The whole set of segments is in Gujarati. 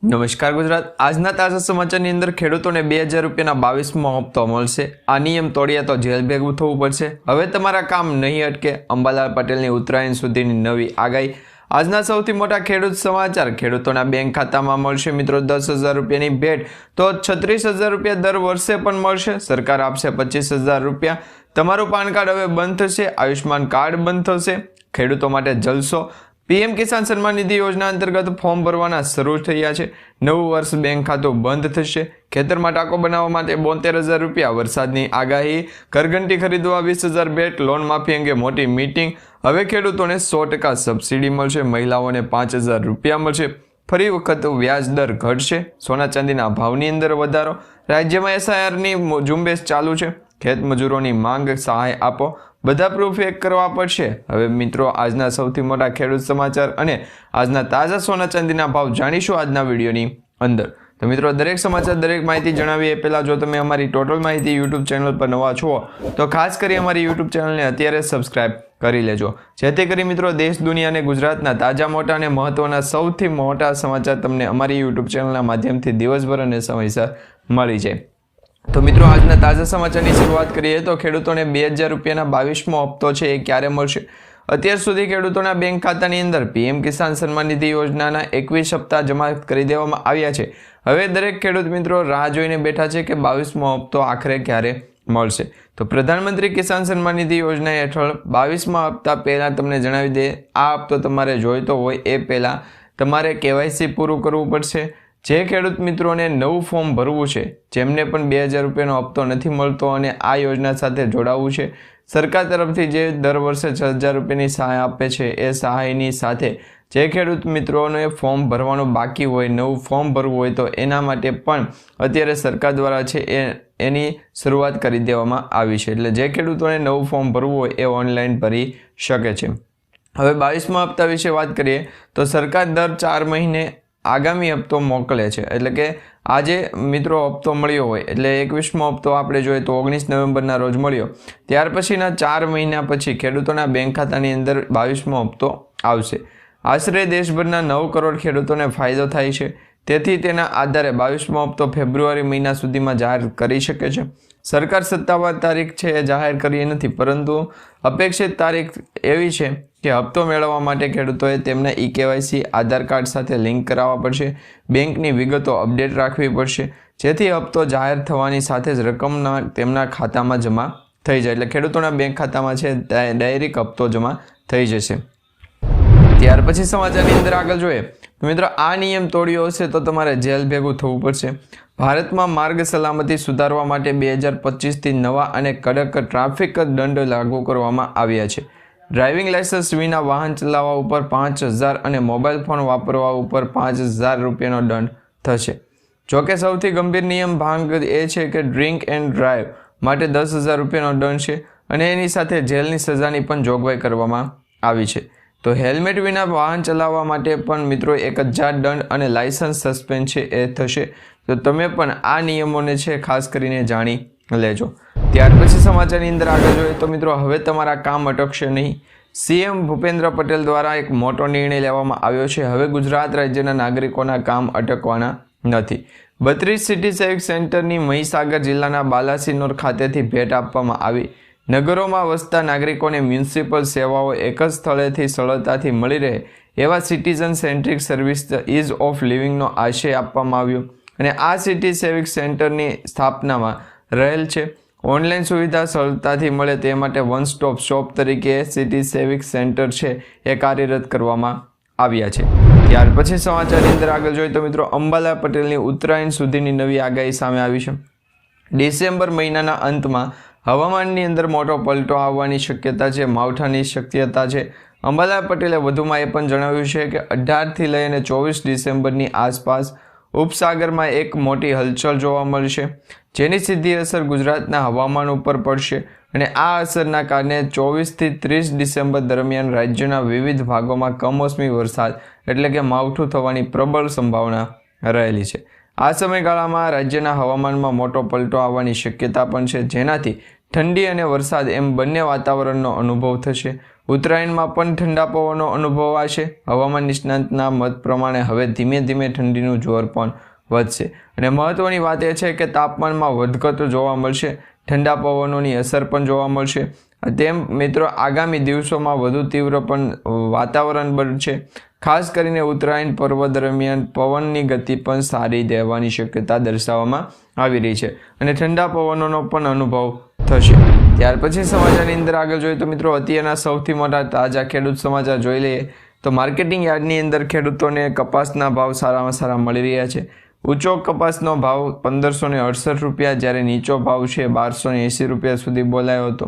નમસ્કાર ગુજરાત। આજના તાજા સમાચારની અંદર ખેડૂતોને 2000 રૂપિયાના 22મો હપ્તો મળશે। આ નિયમ તોડ્યા તો જેલ ભેગું થવું પડશે। હવે તમારા કામ નહીં અટકે। અંબાલાલ પટેલની ઉત્તરાયણ સુધીની નવી આગાહી। આજના સૌથી મોટા ખેડૂત સમાચાર। ખેડૂતોના બેંક ખાતામાં મળશે મિત્રો 10,000 રૂપિયાની ભેટ, તો 36,000 રૂપિયા દર વર્ષે પણ મળશે। સરકાર આપશે 25,000 રૂપિયા। તમારું પાન કાર્ડ હવે બંધ થશે। આયુષ્માન કાર્ડ બંધ થશે। ખેડૂતો માટે જલસો। પીએમ કિસાન સન્માન નિધિ યોજના અંતર્ગત ફોર્મ ભરવાના શરૂ થયા છે। નવું વર્ષ બેંક ખાતું બંધ થશે। ખેતરમાં ટાંકો બનાવવા માટે 72,000 રૂપિયા। વરસાદની આગાહી। ઘરઘંટી ખરીદવા 20,000 ભેટ। લોન માફી અંગે મોટી મીટિંગ। હવે ખેડૂતોને 100% સબસિડી મળશે। મહિલાઓને 5,000 રૂપિયા મળશે। ફરી વખત વ્યાજ દર ઘટશે। સોના ચાંદીના ભાવની અંદર વધારો। રાજ્યમાં SIRની ઝુંબેશ ચાલુ છે। ખેત મજૂરોની માંગ। સહાય આપો। બધા પ્રૂફ એક કરવા પડશે। હવે મિત્રો આજના સૌથી મોટા ખેડૂત સમાચાર અને આજના તાજા સોના ચાંદીના ભાવ જાણીશું આજના વિડીયોની અંદર। તો મિત્રો દરેક સમાચાર દરેક માહિતી જણાવીએ પહેલાં જો તમે અમારી ટોટલ માહિતી યુટ્યુબ ચેનલ પર નવા છો તો ખાસ કરી અમારી યુટ્યુબ ચેનલને અત્યારે સબસ્ક્રાઇબ કરી લેજો, જેથી કરી મિત્રો દેશ દુનિયા અને ગુજરાતના તાજા મોટા અને મહત્વના સૌથી મોટા સમાચાર તમને અમારી યુટ્યુબ ચેનલના માધ્યમથી દિવસભર અને સમયસર મળી જાય। તો મિત્રો આજના તાજા સમાચારની શરૂઆત કરીએ તો ખેડૂતોને 2000 રૂપિયાના 22મો હપ્તો છે એ ક્યારે મળશે? અત્યાર સુધી ખેડૂતોના બેંક ખાતાની અંદર પીએમ કિસાન સન્માન નિધિ યોજનાના 21 હપ્તા જમા કરી દેવામાં આવ્યા છે। હવે દરેક ખેડૂત મિત્રો રાહ જોઈને બેઠા છે કે 22મો હપ્તો આખરે ક્યારે મળશે। તો પ્રધાનમંત્રી કિસાન સન્માન નિધિ યોજના હેઠળ 22મા હપ્તા પહેલાં તમને જણાવી દે, આ હપ્તો તમારે જોઈતો હોય એ પહેલાં તમારે KYC પૂરું કરવું પડશે। જે ખેડૂત મિત્રોને નવું ફોર્મ ભરવું છે, જેમને પણ 2000 રૂપિયાનો હપ્તો નથી મળતો અને આ યોજના સાથે જોડાવવું છે, સરકાર તરફથી જે દર વર્ષે 6,000 રૂપિયાની સહાય આપે છે એ સહાયની સાથે જે ખેડૂત મિત્રોને ફોર્મ ભરવાનું બાકી હોય, નવું ફોર્મ ભરવું હોય તો એના માટે પણ અત્યારે સરકાર દ્વારા છે એની શરૂઆત કરી દેવામાં આવી છે। એટલે જે ખેડૂતોને નવું ફોર્મ ભરવું હોય એ ઓનલાઈન ભરી શકે છે। હવે 22મા હપ્તા વિશે વાત કરીએ તો સરકાર દર 4 મહિને આગામી હપ્તો મોકલે છે। એટલે કે આજે મિત્રો હપ્તો મળ્યો હોય એટલે 21મો હપ્તો આપણે જોઈએ તો 19 નવેમ્બરના રોજ મળ્યો, ત્યાર પછીના 4 મહિના પછી ખેડૂતોના બેંક ખાતાની અંદર 22મો હપ્તો આવશે। આશરે દેશભરના 9 કરોડ ખેડૂતોને ફાયદો થાય છે, તેથી તેના આધારે 22મો હપ્તો ફેબ્રુઆરી મહિના સુધીમાં જાહેર કરી શકે છે। સરકાર સત્તાવાર તારીખ છે એ જાહેર કરી નથી, પરંતુ અપેક્ષિત તારીખ એવી છે કે હપ્તો મેળવવા માટે ખેડૂતોએ તેમના KYC આધાર કાર્ડ સાથે લિંક કરાવવા પડશે। બેંકની વિગતો અપડેટ રાખવી પડશે, જેથી હપ્તો જાહેર થવાની સાથે જ રકમના તેમના ખાતામાં જમા થઈ જાય। એટલે ખેડૂતોના બેંક ખાતામાં છે ડાયરેક્ટ હપ્તો જમા થઈ જશે। ત્યાર પછી સમાચારની અંદર આગળ જોઈએ તો મિત્રો આ નિયમ તોડ્યો હશે તો તમારે જેલ ભેગું થવું પડશે। ભારતમાં માર્ગ સલામતી સુધારવા માટે 2025થી નવા અને કડક ટ્રાફિક દંડ લાગુ કરવામાં આવ્યા છે। ડ્રાઇવિંગ લાયસન્સ વિના વાહન ચલાવવા ઉપર 5,000 અને મોબાઈલ ફોન વાપરવા ઉપર 5,000 રૂપિયાનો દંડ થશે। જોકે સૌથી ગંભીર નિયમ ભાંગ એ છે કે ડ્રિંક એન્ડ ડ્રાઈવ માટે 10,000 રૂપિયાનો દંડ છે અને એની સાથે જેલની સજાની પણ જોગવાઈ કરવામાં આવી છે। તો હેલ્મેટ વિના વાહન ચલાવવા માટે પણ મિત્રો 1,000 દંડ અને લાયસન્સ સસ્પેન્ડ છે એ થશે। તો તમે પણ આ નિયમોને છે ખાસ કરીને જાણી લેજો। ત્યાર પછી સમાચારની અંદર આગળ જોઈએ તો મિત્રો હવે તમારા કામ અટકશે નહીં। CM ભૂપેન્દ્ર પટેલ દ્વારા એક મોટો નિર્ણય લેવામાં આવ્યો છે। હવે ગુજરાત રાજ્યના નાગરિકોના કામ અટકવાના નથી। 32 સિટી સેવિક સેન્ટરની મહીસાગર જિલ્લાના બાલાસિનોર ખાતેથી ભેટ આપવામાં આવી। નગરોમાં વસતા નાગરિકોને મ્યુનિસિપલ સેવાઓ એક જ સ્થળેથી સરળતાથી મળી રહે એવા citizen centric service ease of લિવિંગનો આશય આપવામાં આવ્યો અને આ સિટી સેવિક સેન્ટરની સ્થાપનામાં રહેલ છે। ઓનલાઈન સુવિધા સરળતાથી મળે તે માટે વન સ્ટોપ શોપ તરીકે સિટી સેવિક સેન્ટર છે એ કાર્યરત કરવામાં આવ્યા છે। ત્યાર પછી સમાચારની અંદર આગળ જોઈએ તો મિત્રો અંબાલાલ પટેલની ઉત્તરાયણ સુધીની નવી આગાહી સામે આવી છે। ડિસેમ્બર મહિનાના અંતમાં હવામાનની અંદર મોટો પલટો આવવાની શક્યતા છે, માવઠાની શક્યતા છે। અંબાલાલ પટેલે વધુમાં એ પણ જણાવ્યું છે કે 18થી લઈને 24 ડિસેમ્બરની આસપાસ ઉપસાગરમાં એક મોટી હલચલ જોવા મળશે, જેની સીધી અસર ગુજરાતના હવામાન ઉપર પડશે અને આ અસરના કારણે 24થી 30 ડિસેમ્બર દરમિયાન રાજ્યના વિવિધ ભાગોમાં કમોસમી વરસાદ એટલે કે માવઠું થવાની પ્રબળ સંભાવના રહેલી છે। આ સમયગાળામાં રાજ્યના હવામાનમાં મોટો પલટો આવવાની શક્યતા પણ છે, જેનાથી ઠંડી અને વરસાદ એમ બંને વાતાવરણનો અનુભવ થશે। ઉત્તરાયણમાં પણ ઠંડા પવનો અનુભવાશે. હવામાન નિષ્ણાતના મત પ્રમાણે હવે ધીમે ધીમે ઠંડીનું જોર પણ વધશે અને મહત્વની વાત એ છે કે તાપમાનમાં વધઘટ જોવા મળશે. ઠંડા પવનોની અસર પણ જોવા મળશે. તેમ મિત્રો આગામી દિવસોમાં વધુ તીવ્ર પણ વાતાવરણ બનશે. ખાસ કરીને ઉત્તરાયણ પર્વ દરમિયાન પવનની ગતિ પણ સારી રહેવાની શક્યતા દર્શાવવામાં આવી રહી છે અને ઠંડા પવનોનો પણ અનુભવ થશે. ત્યાર પછી સમાચારની અંદર આગળ જોઈએ તો મિત્રો અત્યારના સૌથી મોટા તાજા ખેડૂત સમાચાર જોઈ લઈએ તો માર્કેટિંગ યાર્ડની અંદર ખેડૂતોને કપાસના ભાવ સારામાં સારા મળી રહ્યા છે. ઊંચો કપાસનો ભાવ 1568 રૂપિયા, જ્યારે નીચો ભાવ છે 1280 રૂપિયા સુધી બોલાયો હતો.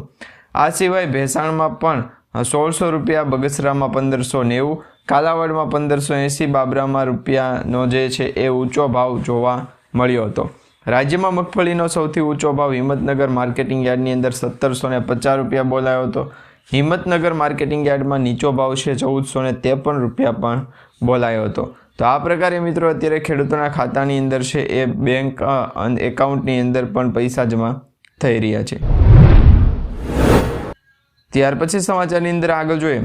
આ સિવાય ભેસાણમાં પણ 1600 રૂપિયા, બગસરામાં 1590, કાલાવડમાં 1580, બાબરામાં રૂપિયાનો જે છે એ ઊંચો ભાવ જોવા મળ્યો હતો. રાજ્યમાં મગફળીનો સૌથી ઊંચો ભાવ હિંમતનગર માર્કેટિંગ યાર્ડની અંદર 1750 રૂપિયા બોલાયો હતો. હિંમતનગર માર્કેટિંગ યાર્ડમાં નીચો ભાવ છે 1453 રૂપિયા પણ બોલાયો હતો. તો આ પ્રકારે મિત્રો અત્યારે ખેડૂતોના ખાતાની અંદર છે એ બેંક એકાઉન્ટની અંદર પણ પૈસા જમા થઈ રહ્યા છે. ત્યાર પછી સમાચારની અંદર આગળ જોઈએ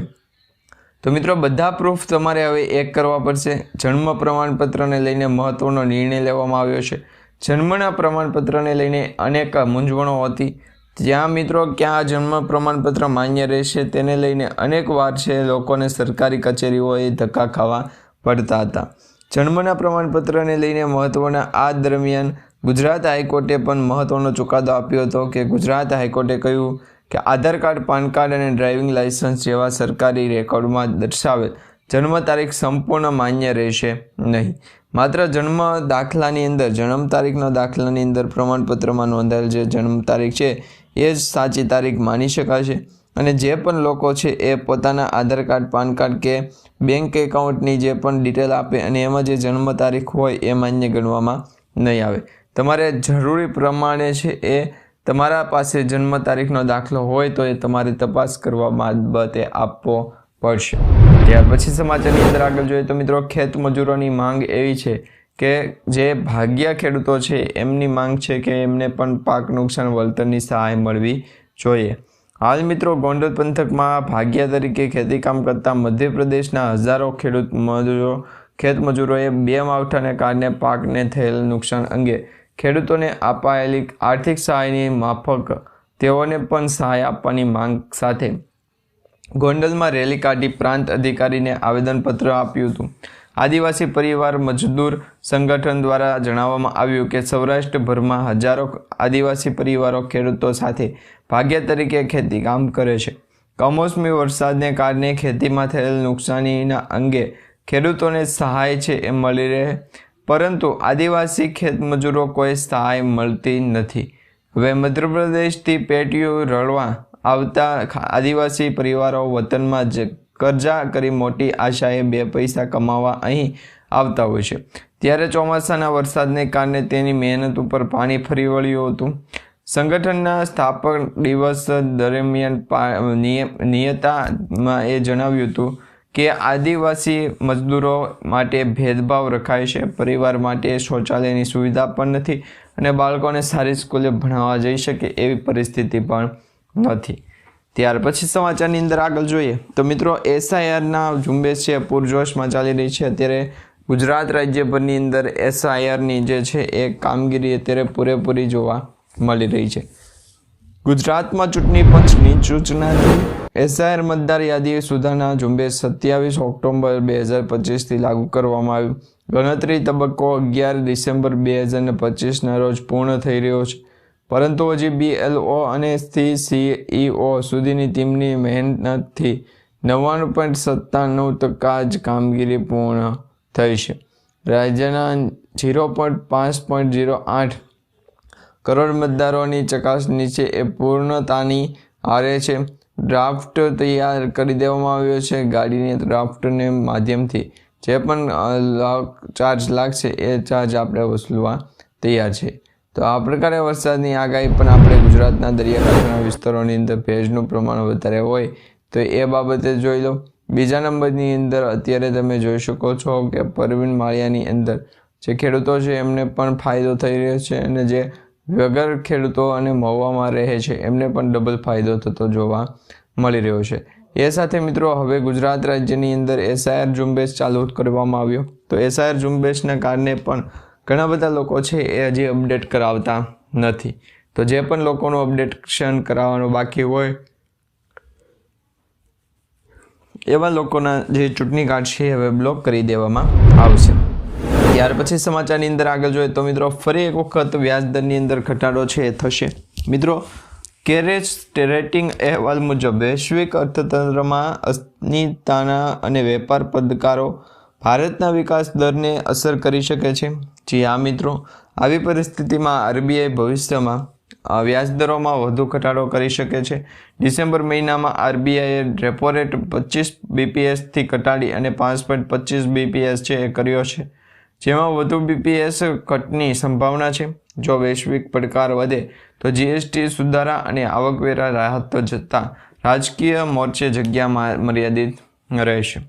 તો મિત્રો બધા પ્રૂફ તમારે હવે એક કરવા પડશે. જન્મ પ્રમાણપત્રને લઈને મહત્વનો નિર્ણય લેવામાં આવ્યો છે. જન્મના પ્રમાણપત્રને લઈને અનેક મૂંઝવણો હતી. જ્યાં મિત્રો ક્યાં જન્મ પ્રમાણપત્ર માન્ય રહેશે તેને લઈને અનેક વાર છે લોકોને સરકારી કચેરીઓએ ધક્કા ખાવા પડતા હતા. જન્મના પ્રમાણપત્રને લઈને મહત્વના આ દરમિયાન ગુજરાત હાઈકોર્ટે પણ મહત્વનો ચુકાદો આપ્યો હતો કે ગુજરાત હાઈકોર્ટે કહ્યું કે આધાર કાર્ડ, પાન કાર્ડ અને ડ્રાઇવિંગ લાયસન્સ જેવા સરકારી રેકોર્ડમાં દર્શાવેલ જન્મ તારીખ સંપૂર્ણ માન્ય રહેશે નહીં. માત્ર જન્મ દાખલાની અંદર જન્મ તારીખના દાખલાની અંદર પ્રમાણપત્રમાં નોંધાયેલ જે જન્મ તારીખ છે એ જ સાચી તારીખ માની શકાશે અને જે પણ લોકો છે એ પોતાના આધાર કાર્ડ, પાન કાર્ડ કે બેંક એકાઉન્ટની જે પણ ડિટેલ આપે અને એમાં જે જન્મ તારીખ હોય એ માન્ય ગણવામાં નહીં આવે. તમારે જરૂરી પ્રમાણે છે એ તમારા પાસે જન્મ તારીખનો દાખલો હોય તો એ તમારે તપાસ કરવા બાબતે આપવો પડશે. ત્યાર પછી સમાચારની અંદર આગળ જોઈએ તો મિત્રો ખેત મજૂરોની માંગ એવી છે કે જે ભાગ્યા ખેડૂતો છે એમની માંગ છે કે એમને પણ પાક નુકસાન વળતરની સહાય મળવી જોઈએ. હાલ મિત્રો ગોંડલ પંથકમાં ભાગ્યા તરીકે ખેતીકામ કરતા મધ્યપ્રદેશના હજારો ખેત મજૂરોએ બે માવઠાને કારણે પાકને થયેલ નુકસાન અંગે ખેડૂતોને અપાયેલી આર્થિક સહાયની માફક તેઓને પણ સહાય આપવાની માંગ સાથે ગોંડલમાં રેલી કાઢી પ્રાંત અધિકારીને આવેદનપત્ર આપ્યું હતું. આદિવાસી પરિવાર મજદૂર સંગઠન દ્વારા જણાવવામાં આવ્યું કે સૌરાષ્ટ્રભરમાં હજારો આદિવાસી પરિવારો ખેડૂતો સાથે ભાગ્યા તરીકે ખેતી કામ કરે છે. કમોસમી વરસાદને કારણે ખેતીમાં થયેલ નુકસાનીના અંગે ખેડૂતોને સહાય છે એ મળી રહે, પરંતુ આદિવાસી ખેતમજૂરો કોઈ સહાય મળતી નથી. હવે મધ્યપ્રદેશથી પેટીયું રળવા આવતા આદિવાસી પરિવારો વતનમાં જ કરજા કરી મોટી આશાએ બે પૈસા કમાવા અહીં આવતા હોય છે. ત્યારે ચોમાસાના વરસાદને કારણે તેની મહેનત ઉપર પાણી ફરી વળ્યું હતું. સંગઠનના સ્થાપક દિવસ દરમિયાન નિયતામાં એ જણાવ્યું હતું કે આદિવાસી મજદૂરો માટે ભેદભાવ રખાય છે. પરિવાર માટે શૌચાલયની સુવિધા પણ નથી અને બાળકોને સારી સ્કૂલે ભણાવવા જઈ શકે એવી પરિસ્થિતિ પણ નથી. ત્યાર પછી સમાચારની અંદર આગળ જોઈએ તો મિત્રો એસઆઈઆરના ઝુંબેશ છે પૂરજોશમાં ચાલી રહી છે. અત્યારે ગુજરાત રાજ્યભરની અંદર એસઆઈઆરની જે છે એ કામગીરી અત્યારે પૂરેપૂરી જોવા મળી રહી છે. ગુજરાતમાં ચૂંટણી પંચની સૂચનાથી એસઆઈઆર મતદાર યાદી સુધારણા ઝુંબેશ 27 ઓક્ટોબર 2025થી લાગુ કરવામાં આવ્યું. ગણતરી તબક્કો 11 ડિસેમ્બર 2025ના રોજ પૂર્ણ થઈ રહ્યો છે, પરંતુ હજી BLO અને CEO સુધીની ટીમની મહેનતથી 99.97% જ કામગીરી પૂર્ણ થઈ છે. રાજ્યના 0.5.08 કરોડ મતદારોની ચકાસણી છે એ પૂર્ણતાની આરે છે. ડ્રાફ્ટ તૈયાર કરી દેવામાં આવ્યો છે. ગાડીની ડ્રાફ્ટને માધ્યમથી જે પણ ચાર્જ લાગશે એ ચાર્જ આપણે વસૂલવા તૈયાર છે. તો આ પ્રકારે વરસાદની આગાહી પણ આપણે ગુજરાતના દરિયાકાંઠાના વિસ્તારોની અંદર ભેજનું પ્રમાણ વધારે હોય તો એ બાબતે જોઈ લો. બીજા નંબરની અંદર અત્યારે તમે જોઈ શકો છો કે પરવીન માળિયાની અંદર જે ખેડૂતો છે એમને પણ ફાયદો થઈ રહ્યો છે અને જે વગર ખેડૂતો અને મહુવામાં રહે છે એમને પણ ડબલ ફાયદો થતો જોવા મળી રહ્યો છે. એ સાથે મિત્રો હવે ગુજરાત રાજ્યની અંદર SIR ઝુંબેશ ચાલુ કરવામાં આવ્યો. તો SIR ઝુંબેશના કારણે પણ ઘણા બધા લોકો છે એ હજી અપડેટ કરાવતા નથી. તો જે પણ લોકોનું અપડેશન કરાવવાનું બાકી હોય એવા લોકોના જે ચૂંટણી કાર્ડ છે હવે બ્લોક કરી દેવામાં આવશે. ત્યાર પછી સમાચારની અંદર આગળ જોઈએ તો મિત્રો ફરી એક વખત વ્યાજદરની અંદર ઘટાડો છે એ થશે. મિત્રો કેરેજ રેટિંગ અહેવાલ મુજબ વૈશ્વિક અર્થતંત્રમાં અનિશ્ચિતતા અને વેપાર પડકારો ભારતના વિકાસ દરને અસર કરી શકે છે. જી હા મિત્રો, આવી પરિસ્થિતિમાં RBI ભવિષ્યમાં વ્યાજદરોમાં વધુ ઘટાડો કરી શકે છે. ડિસેમ્બર મહિનામાં RBIએ રેપો રેટ 25 BPSથી ઘટાડી અને 5.25 BPS છે એ કર્યો છે, જેમાં વધુ BPS કટની સંભાવના છે. જો વૈશ્વિક પડકાર વધે તો GST સુધારા અને આવકવેરા રાહત જતાં રાજકીય મોરચે જગ્યા મર્યાદિત રહેશે.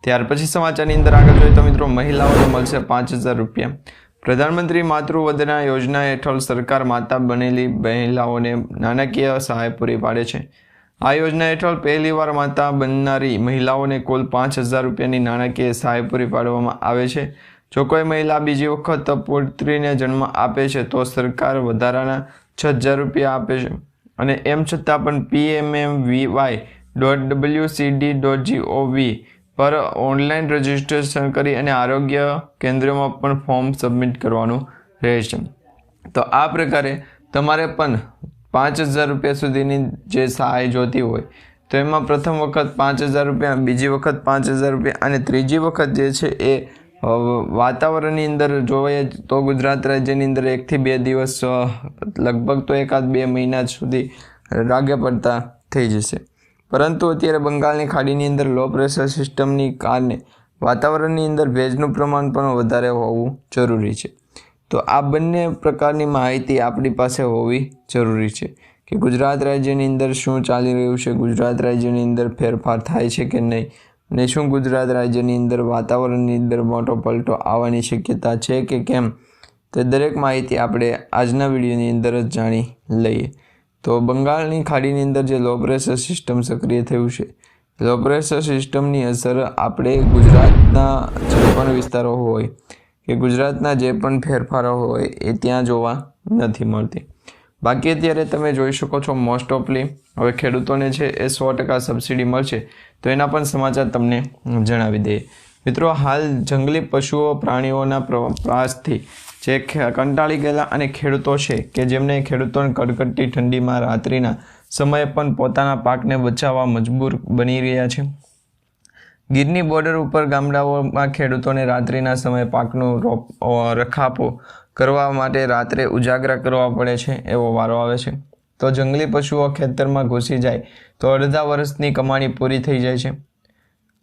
ત્યાર પછી સમાચારની અંદર આગળ જોઈએ તો મિત્રો મહિલાઓને મળશે 5,000 રૂપિયા. પ્રધાનમંત્રી માતૃવંદના યોજના હેઠળ સરકાર માતા બનેલી મહિલાઓને નાણાકીય સહાય પૂરી પાડે છે. આ યોજના હેઠળ પહેલીવાર માતા બનનારી મહિલાઓને કુલ 5,000 રૂપિયાની નાણાકીય સહાય પૂરી પાડવામાં આવે છે. જો કોઈ મહિલા બીજી વખત પુત્રીને જન્મ આપે છે તો સરકાર વધારાના 6,000 રૂપિયા આપે છે. અને એમ છતાં પણ PMMVY.WCD.gov પર ઓનલાઈન રજિસ્ટ્રેશન કરી અને આરોગ્ય કેન્દ્રમાં પણ ફોર્મ સબમિટ કરવાનું રહેશે. તો આ પ્રકારે તમારે પણ 5,000 રૂપિયા સુધીની જે સહાય જોતી હોય તો એમાં પ્રથમ વખત 5,000 રૂપિયા, બીજી વખત 5,000 રૂપિયા અને ત્રીજી વખત જે છે એ વાતાવરણની અંદર જોઈએ તો ગુજરાત રાજ્યની અંદર 1 થી 2 દિવસ લગભગ તો 1-2 મહિના સુધી લાગે પડતા થઈ જશે. પરંતુ અત્યારે બંગાળની ખાડીની અંદર લો પ્રેશર સિસ્ટમની કારણે વાતાવરણની અંદર ભેજનું પ્રમાણ પણ વધારે હોવું જરૂરી છે. તો આ બંને પ્રકારની માહિતી આપણી પાસે હોવી જરૂરી છે કે ગુજરાત રાજ્યની અંદર શું ચાલી રહ્યું છે, ગુજરાત રાજ્યની અંદર ફેરફાર થાય છે કે નહીં, અને શું ગુજરાત રાજ્યની અંદર વાતાવરણની અંદર મોટો પલટો આવવાની શક્યતા છે કે કેમ, તે દરેક માહિતી આપણે આજના વિડીયોની અંદર જ જાણી લઈએ. તો બંગાળની ખાડીની અંદર જે લો પ્રેશર સિસ્ટમ સક્રિય થયું છે, લો પ્રેશર સિસ્ટમની અસર આપણે ગુજરાતના જે પણ વિસ્તારો હોય કે ગુજરાતના જે પણ ફેરફારો હોય એ ત્યાં જોવા નથી મળતી. બાકી અત્યારે તમે જોઈ શકો છો મોસ્ટ ઓફલી હવે ખેડૂતોને છે એ 100% સબસિડી મળશે. તો એના પણ સમાચાર તમને જણાવી દઈએ. મિત્રો હાલ જંગલી પશુઓ પ્રાણીઓના પ્રવાસથી જે કંટાળી ગયેલા અને ખેડૂતો છે કે જેમને ખેડૂતોને કડકડતી ઠંડીમાં રાત્રિના સમયે પણ પોતાના પાકને બચાવવા મજબૂર બની રહ્યા છે. ગીરની બોર્ડર ઉપર ગામડાઓમાં ખેડૂતોને રાત્રિના સમયે પાકનું રખાપો કરવા માટે રાત્રે ઉજાગરા કરવા પડે છે એવો વારો આવે છે. તો જંગલી પશુઓ ખેતરમાં ઘૂસી જાય તો અડધા વર્ષની કમાણી પૂરી થઈ જાય છે.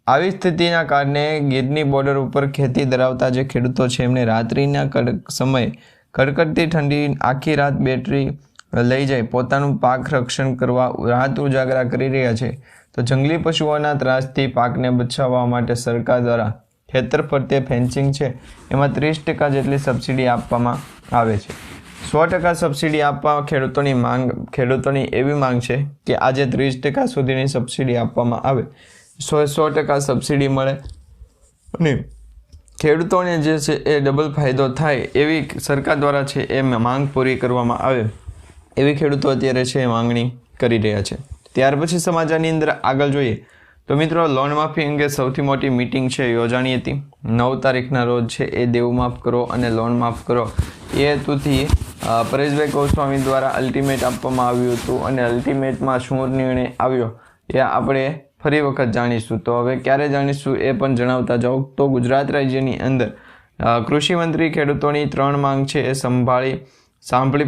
આવી સ્થિતિના કારણે ગીરની બોર્ડર ઉપર ખેતી ધરાવતા જે ખેડૂતો છે એમને રાત્રિના સમયે કડકડતી ઠંડી આખી રાત બેટરી લઈ જાય પોતાનું પાક રક્ષણ કરવા રાત ઉજાગરા કરી રહ્યા છે. તો જંગલી પશુઓના ત્રાસથી પાકને બચાવવા માટે સરકાર દ્વારા ખેતર ફરતે ફેન્સિંગ છે એમાં 30% જેટલી સબસિડી આપવામાં આવે છે. 100% સબસિડી આપવા ખેડૂતોની એવી માંગ છે કે આજે 30% સુધીની સબસિડી આપવામાં આવે, 100% સબસિડી મળે અને ખેડૂતોને જે છે એ ડબલ ફાયદો થાય એવી સરકાર દ્વારા છે એ માંગ પૂરી કરવામાં આવે એવી ખેડૂતો અત્યારે છે એ માંગણી કરી રહ્યા છે. ત્યાર પછી સમાચારની અંદર આગળ જોઈએ તો મિત્રો લોન માફી અંગે સૌથી મોટી મીટિંગ છે યોજાણી હતી. 9 તારીખના રોજ છે એ દેવું માફ કરો અને લોન માફ કરો એ હેતુથી પરેશભાઈ ગોસ્વામી દ્વારા અલ્ટિમેટ આપવામાં આવ્યું હતું અને અલ્ટિમેટમાં શું નિર્ણય આવ્યો એ આપણે ફરી વખત જાણીશું. તો હવે ક્યારે જાણીશું એ પણ જણાવતા જાઉં તો ગુજરાત રાજ્યની અંદર કૃષિ મંત્રી ખેડૂતોની 3 માંગ છે એ સાંભળી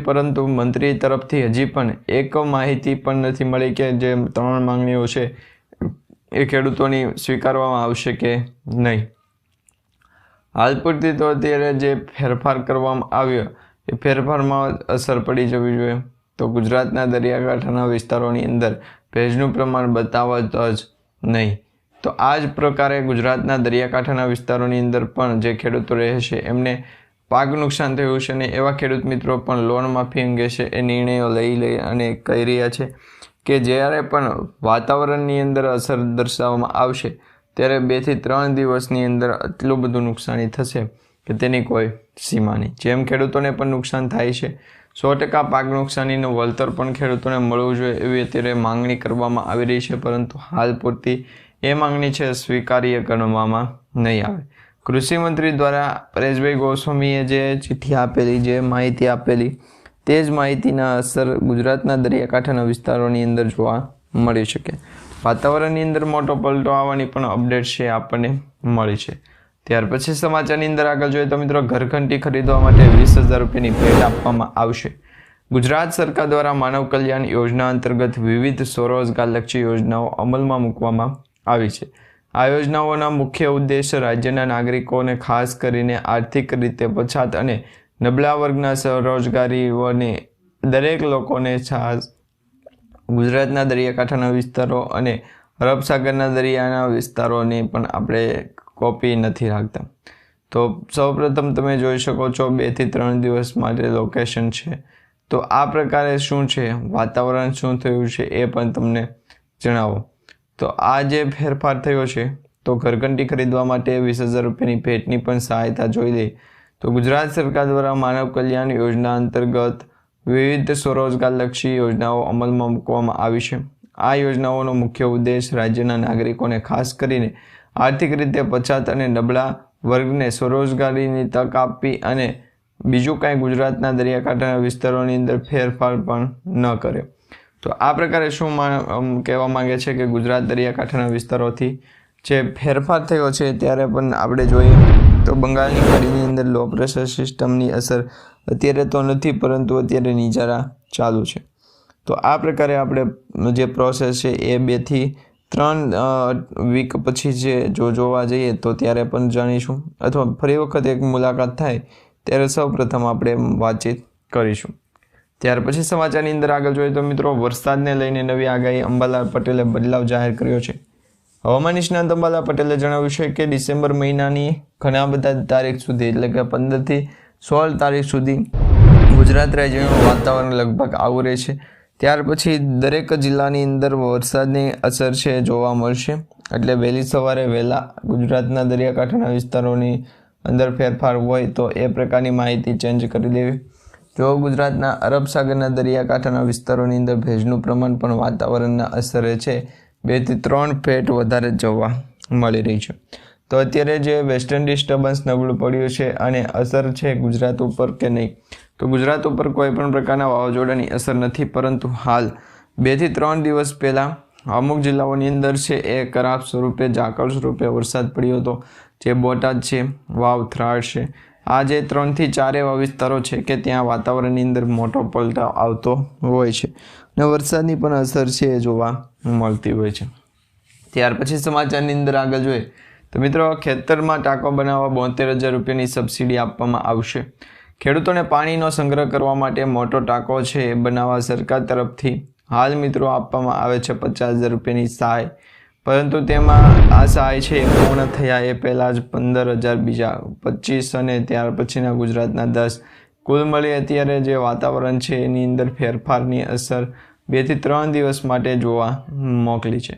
પરંતુ મંત્રી તરફથી હજી પણ એક માહિતી પણ નથી મળી કે જે 3 માંગણીઓ છે એ ખેડૂતોની સ્વીકારવામાં આવશે કે નહીં. હાલ પૂરતી તો અત્યારે જે ફેરફાર કરવામાં આવ્યો એ ફેરફારમાં અસર પડી જવી જોઈએ. તો ગુજરાતના દરિયાકાંઠાના વિસ્તારોની અંદર ભેજનું પ્રમાણ બતાવવા જ નહીં. તો આ જ પ્રકારે ગુજરાતના દરિયાકાંઠાના વિસ્તારોની અંદર પણ જે ખેડૂતો રહે છે એમને પાક નુકસાન થયું છે અને એવા ખેડૂત મિત્રો પણ લોન માફી અંગે છે એ નિર્ણયો લઈ અને કહી રહ્યા છે કે જ્યારે પણ વાતાવરણની અંદર અસર દર્શાવવામાં આવશે ત્યારે 2 થી 3 દિવસની અંદર એટલું બધું નુકસાની થશે કે તેની કોઈ સીમા નહીં. જેમ ખેડૂતોને પણ નુકસાન થાય છે, 100% પાક નુકસાનીનું વળતર પણ ખેડૂતોને મળવું જોઈએ એવી અત્યારે માંગણી કરવામાં આવી રહી છે, પરંતુ હાલ પૂરતી એ માંગણી છે સ્વીકાર્ય ગણવામાં નહીં આવે. કૃષિ મંત્રી દ્વારા પરેશભાઈ ગોસ્વામીએ જે ચિઠ્ઠી આપેલી, જે માહિતી આપેલી, તે જ માહિતીના અસર ગુજરાતના દરિયાકાંઠાના વિસ્તારોની અંદર જોવા મળી શકે. વાતાવરણની અંદર મોટો પલટો આવવાની પણ અપડેટ છે આપણને મળી છે. ત્યાર પછી સમાચારની અંદર આગળ જોઈએ તો મિત્રો, ઘરઘંટી ખરીદવા માટે 20,000 રૂપિયાની ભેટ આપવામાં આવશે. ગુજરાત સરકાર દ્વારા માનવ કલ્યાણ યોજના અંતર્ગત વિવિધ સ્વરોજગારલક્ષી યોજનાઓ અમલમાં મૂકવામાં આવી છે. આ યોજનાઓના મુખ્ય ઉદ્દેશ રાજ્યના નાગરિકોને, ખાસ કરીને આર્થિક રીતે પછાત અને નબળા વર્ગના સ્વરોજગારીઓને દરેક લોકોને ગુજરાતના દરિયાકાંઠાના વિસ્તારો અને અરબ સાગરના દરિયાના વિસ્તારોની પણ આપણે કોપી નથી રાખતા. તો સૌપ્રથમ તમે જોઈ શકો છો 2 થી 3 દિવસ માટે લોકેશન છે. તો આ પ્રકારે શું છે, વાતાવરણ શું થયું છે એ પણ તમને જણાવો. તો આ જે ફેરફાર થયો છે, તો ઘરઘંટી ખરીદવા માટે 20,000 રૂપિયાની ભેટની પણ સહાયતા જોઈ લઈએ તો ગુજરાત સરકાર દ્વારા માનવ કલ્યાણ યોજના અંતર્ગત વિવિધ સ્વરોજગારલક્ષી યોજનાઓ અમલમાં મૂકવામાં આવી છે. આ યોજનાઓનો મુખ્ય ઉદ્દેશ રાજ્યના નાગરિકોને, ખાસ કરીને આર્થિક રીતે પછાત અને નબળા વર્ગને સ્વરોજગારીની તક આપવી અને બીજું કાંઈ ગુજરાતના દરિયાકાંઠાના વિસ્તારોની અંદર ફેરફાર પણ ન કરે. તો આ પ્રકારે શું કહેવા માંગે છે કે ગુજરાત દરિયાકાંઠાના વિસ્તારોથી જે ફેરફાર થયો છે ત્યારે પણ આપણે જોઈએ તો બંગાળની ખાડીની અંદર લો પ્રેશર સિસ્ટમની અસર અત્યારે તો નથી, પરંતુ અત્યારે નીચારા ચાલુ છે. તો આ પ્રકારે આપણે જે પ્રોસેસ છે એ 2 થી 3 વીક પછી જે જોવા જઈએ તો ત્યારે પણ જાણીશું, અથવા ફરી વખત એક મુલાકાત થાય ત્યારે સૌપ્રથમ આપણે વાતચીત કરીશું. ત્યાર પછી સમાચારની અંદર આગળ જોઈએ તો મિત્રો, વરસાદને લઈને નવી આગાહી, અંબાલાલ પટેલે બદલાવ જાહેર કર્યો છે. હવામાન નિષ્ણાત અંબાલાલ પટેલે જણાવ્યું છે કે ડિસેમ્બર મહિનાની ઘણા બધા તારીખ સુધી, એટલે કે 15 થી 16 તારીખ સુધી ગુજરાત રાજ્યનું વાતાવરણ લગભગ આવું રહેશે. ત્યાર પછી દરેક જિલ્લાની અંદર વરસાદની અસર છે જોવા મળશે. એટલે વહેલી સવારે વહેલા ગુજરાતના દરિયાકાંઠાના વિસ્તારોની અંદર ફેરફાર હોય તો એ પ્રકારની માહિતી ચેન્જ કરી દેવી. જો ગુજરાતના અરબ સાગરના દરિયાકાંઠાના વિસ્તારોની અંદર ભેજનું પ્રમાણ પણ વાતાવરણના અસરે છે 2 થી 3 ફેટ વધારે જોવા મળી રહી છે. તો અત્યારે જે વેસ્ટર્ન ડિસ્ટર્બન્સ નબળું પડ્યું છે અને અસર છે ગુજરાત ઉપર કે નહીં, તો ગુજરાત ઉપર કોઈ પણ પ્રકારના વાવાઝોડાની અસર નથી, પરંતુ હાલ 2 થી 3 દિવસ પહેલાં અમુક જિલ્લાઓની અંદર છે એ કરાપ સ્વરૂપે, ઝાકળ સ્વરૂપે વરસાદ પડ્યો હતો. જે બોટાદ છે, વાવ, થરાદ છે, આ જે 3 થી 4 એવા વિસ્તારો છે કે ત્યાં વાતાવરણની અંદર મોટો પલટાવ આવતો હોય છે અને વરસાદની પણ અસર છે એ જોવા મળતી હોય છે. ત્યાર પછી સમાચારની અંદર આગળ જોઈએ તો મિત્રો, ખેતરમાં ટાંકો બનાવવા 72,000 રૂપિયાની સબસિડી આપવામાં આવશે. ખેડૂતોને પાણીનો સંગ્રહ કરવા માટે મોટો ટાંકો છે એ બનાવવા સરકાર તરફથી હાલ મિત્રો આપવામાં આવે છે 50,000 રૂપિયાની સહાય, પરંતુ તેમાં આ સહાય છે એ પૂર્ણ થયા એ પહેલાં જ 15,000 બીજા 25 અને ત્યાર પછીના ગુજરાતના 10 કુલ મળી અત્યારે જે વાતાવરણ છે એની અંદર ફેરફારની અસર 2 થી 3 દિવસ માટે જોવા મોકલી છે.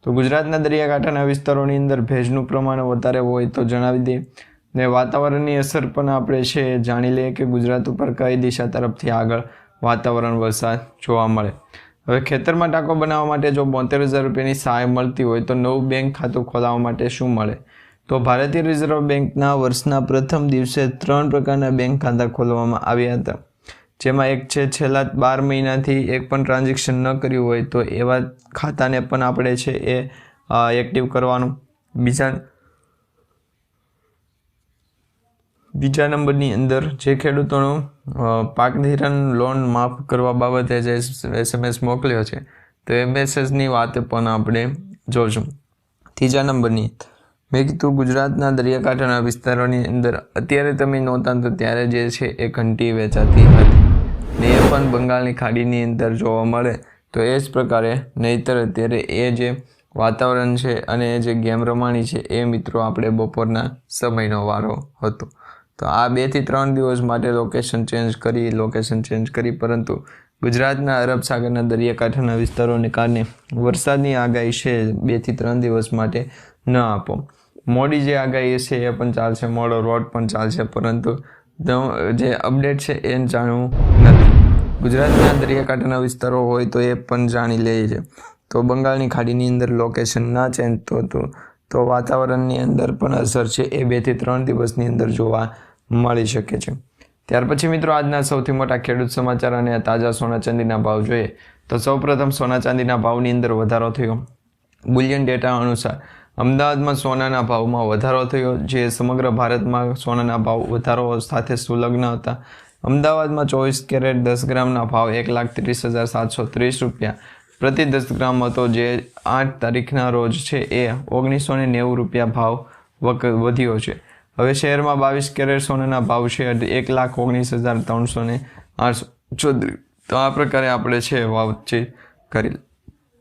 તો ગુજરાતના દરિયાકાંઠાના વિસ્તારોની અંદર ભેજનું પ્રમાણ વધારે હોય તો જણાવી દે, ને વાતાવરણની અસર પણ આપણે છે જાણી લઈએ કે ગુજરાત ઉપર કઈ દિશા તરફથી આગળ વાતાવરણ વરસાદ જોવા મળે. હવે ખેતરમાં ટાંકો બનાવવા માટે જો 72,000 રૂપિયાની સહાય મળતી હોય તો નવું બેંક ખાતું ખોલાવવા માટે શું મળે? તો ભારતીય રિઝર્વ બેંકના વર્ષના પ્રથમ દિવસે 3 પ્રકારના બેંક ખાતા ખોલવામાં આવ્યા હતા, જેમાં એક છે છેલ્લા 12 મહિનાથી એક પણ ટ્રાન્ઝેક્શન ન કર્યું હોય તો એવા ખાતાને પણ આપણે છે એ એક્ટિવ કરવાનું. બીજા નંબરની અંદર જે ખેડૂતોનું પાક ધિરાણ લોન માફ કરવા બાબતે જે SMS મોકલ્યો છે તો એ મેસેજની વાત પણ આપણે જોશું. ત્રીજા નંબરની મેં કીધું ગુજરાતના દરિયાકાંઠાના વિસ્તારોની અંદર અત્યારે તમે નહોતા તો ત્યારે જે છે એ ઘંટી વેચાતી હતી ને એ પણ બંગાળની ખાડીની અંદર જોવા મળે તો એ જ પ્રકારે, નહીંતર અત્યારે એ જે વાતાવરણ છે અને એ જે ગેમ રમાણી છે એ મિત્રો આપણે બપોરના સમયનો વારો હતો. તો આ 2 થી 3 દિવસ માટે લોકેશન ચેન્જ કરી પરંતુ ગુજરાતના અરબ સાગરના દરિયાકાંઠાના વિસ્તારોને કારણે વરસાદની આગાહી છે 2 થી 3 દિવસ માટે ન આપો. મોડી જે આગાહી છે એ પણ ચાલશે, મોડો રોડ પણ ચાલશે, પરંતુ જે અપડેટ છે એ જાણવું નથી. ગુજરાતના દરિયાકાંઠાના વિસ્તારો હોય તો એ પણ જાણી લઈએ છે. તો બંગાળની ખાડીની અંદર લોકેશન ના ચેન્જ તો વાતાવરણની અંદર પણ અસર છે એ 2 થી 3 દિવસની અંદર જોવા મળી શકે છે. ત્યાર પછી મિત્રો આજના સૌથી મોટા ખેડૂત સમાચાર અને તાજા સોના ચાંદીના ભાવ જોઈએ તો સૌપ્રથમ સોના ચાંદીના ભાવની અંદર વધારો થયો. બુલિયન ડેટા અનુસાર અમદાવાદમાં સોનાના ભાવમાં વધારો થયો, જે સમગ્ર ભારતમાં સોનાના ભાવ વધારો સાથે સંલગ્ન હતા. અમદાવાદમાં 24 કેરેટ 10 ગ્રામના ભાવ 1,30,730 રૂપિયા પ્રતિ 10 ગ્રામ હતો, જે 8 તારીખના રોજ છે એ 1990 રૂપિયા ભાવ વધ્યો છે. હવે શહેરમાં 22 કેરેટ સોનાના ભાવ છે 1,19,308. તો આ પ્રકારે આપણે છે વાતચીત કરી.